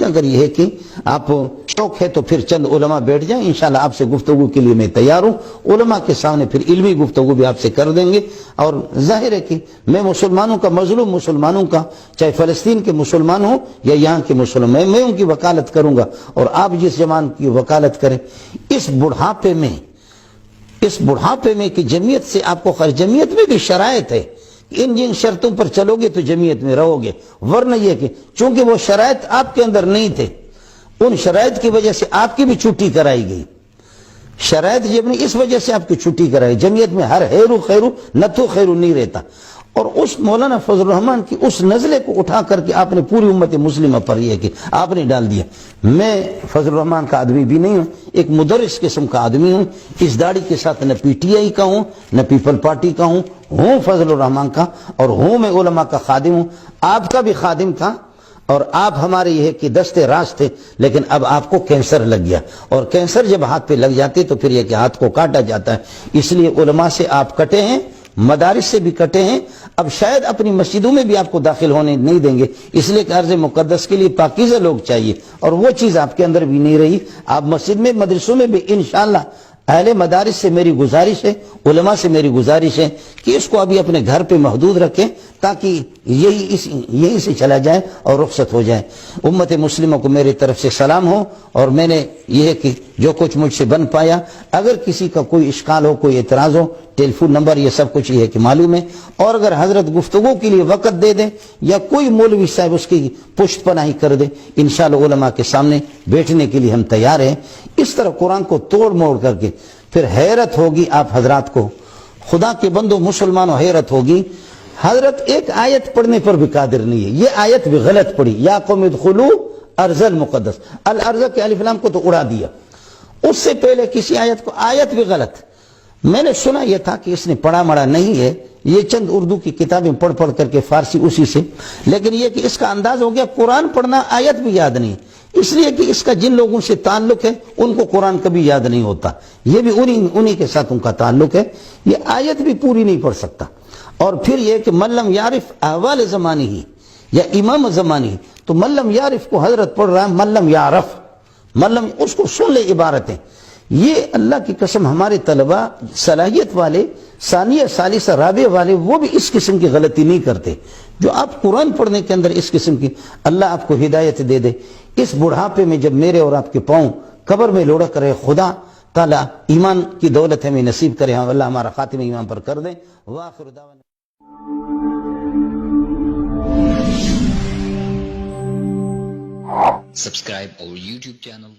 اگر یہ ہے کہ آپ شوق ہے تو پھر چند علماء بیٹھ جائیں، انشاءاللہ آپ سے گفتگو کے لیے میں تیار ہوں، علماء کے سامنے پھر علمی گفتگو بھی آپ سے کر دیں گے۔ اور ظاہر ہے کہ میں مسلمانوں کا، مظلوم مسلمانوں کا، چاہے فلسطین کے مسلمان ہوں یا یہاں کے مسلمان، میں ان کی وکالت کروں گا، اور آپ جس جماعت کی وکالت کریں۔ اس بڑھاپے میں کہ جمعیت سے آپ کو جمعیت میں بھی شرائط ہے، ان جن شرطوں پر چلو گے تو جمعیت میں رہو گے، ورنہ یہ کہ چونکہ وہ شرائط آپ کے اندر نہیں تھے، ان شرائط کی وجہ سے آپ کی بھی چھٹی کرائی گئی۔ شرائط جب نہیں، اس وجہ سے آپ کی چھٹی کرائی۔ جمعیت میں ہر خیرو خیرو نتو خیرو نہیں رہتا۔ اور اس مولانا فضل الرحمان کی اس نزلے کو اٹھا کر کے آپ نے پوری امت مسلمہ پر یہ کہ آپ نے ڈال دیا۔ میں فضل الرحمان کا آدمی بھی نہیں ہوں، ایک مدرس قسم کا آدمی ہوں، اس داڑھی کے ساتھ نہ پی ٹی آئی کا ہوں نہ پیپل پارٹی کا ہوں فضل الرحمان کا، اور ہوں میں علماء کا خادم ہوں، آپ کا بھی خادم تھا، اور آپ ہمارے یہ کہ دستے راز تھے، لیکن اب آپ کو کینسر لگ گیا، اور کینسر جب ہاتھ پہ لگ جاتے تو پھر یہ کہ ہاتھ کو کاٹا جاتا ہے۔ اس لیے علماء سے آپ کٹے ہیں، مدارس سے بھی کٹے ہیں، اب شاید اپنی مسجدوں میں بھی آپ کو داخل ہونے نہیں دیں گے، اس لیے کہ عرض مقدس کے لیے پاکیزہ لوگ چاہیے، اور وہ چیز آپ کے اندر بھی نہیں رہی۔ آپ مسجد میں، مدرسوں میں بھی انشاءاللہ اہل مدارس سے میری گزارش ہے، علماء سے میری گزارش ہے کہ اس کو ابھی اپنے گھر پہ محدود رکھیں، تاکہ یہی سے چلا جائے اور رخصت ہو جائے۔ امت مسلمہ کو میری طرف سے سلام ہو، اور میں نے یہ کہ جو کچھ مجھ سے بن پایا، اگر کسی کا کوئی اشکال ہو، کوئی اعتراض ہو، ٹیلی فون نمبر یہ سب کچھ یہ ہے کہ معلوم ہے، اور اگر حضرت گفتگو کے لیے وقت دے دیں یا کوئی مولوی صاحب اس کی پشت پناہی کر دے، انشاءاللہ علماء کے سامنے بیٹھنے کے لیے ہم تیار ہیں۔ اس طرح قرآن کو توڑ موڑ کر کے پھر حیرت ہوگی آپ حضرات کو، خدا کے بندو مسلمانوں حیرت ہوگی۔ حضرت ایک آیت پڑھنے پر بھی قادر نہیں ہے، یہ آیت بھی غلط پڑھی، یا قوم ادخلوا ارض المقدس، الارض کے الف لام کو تو اڑا دیا، اس سے پہلے کسی آیت کو، آیت بھی غلط۔ میں نے سنا یہ تھا کہ اس نے پڑھا مڑا نہیں ہے، یہ چند اردو کی کتابیں پڑھ کر کے فارسی اسی سے، لیکن یہ کہ اس کا انداز ہو گیا قرآن پڑھنا، آیت بھی یاد نہیں، اس لیے کہ اس کا جن لوگوں سے تعلق ہے ان کو قرآن کبھی یاد نہیں ہوتا، یہ بھی انہی کے ساتھ ان کا تعلق ہے، یہ آیت بھی پوری نہیں پڑھ سکتا۔ اور پھر یہ کہ ملم یعرف احوال زمانی ہی یا امام زمانی ہی، تو ملم یعرف کو حضرت پڑھ رہا ہے ملم یعرف، ملم اس کو سن لے عبارتیں۔ یہ اللہ کی قسم ہمارے طلبہ صلاحیت والے، ثانیہ ثالثہ رابعہ والے، وہ بھی اس قسم کی غلطی نہیں کرتے، جو آپ قرآن پڑھنے کے اندر اس قسم کی، اللہ آپ کو ہدایت دے دے۔ اس بڑھاپے میں جب میرے اور آپ کے پاؤں قبر میں لڑک رہے، خدا تعالیٰ ایمان کی دولت ہمیں نصیب کرے، ہم اللہ ہمارا خاتمہ ایمان پر کر دیں۔ وآخر دعوانا Subscribe our YouTube channel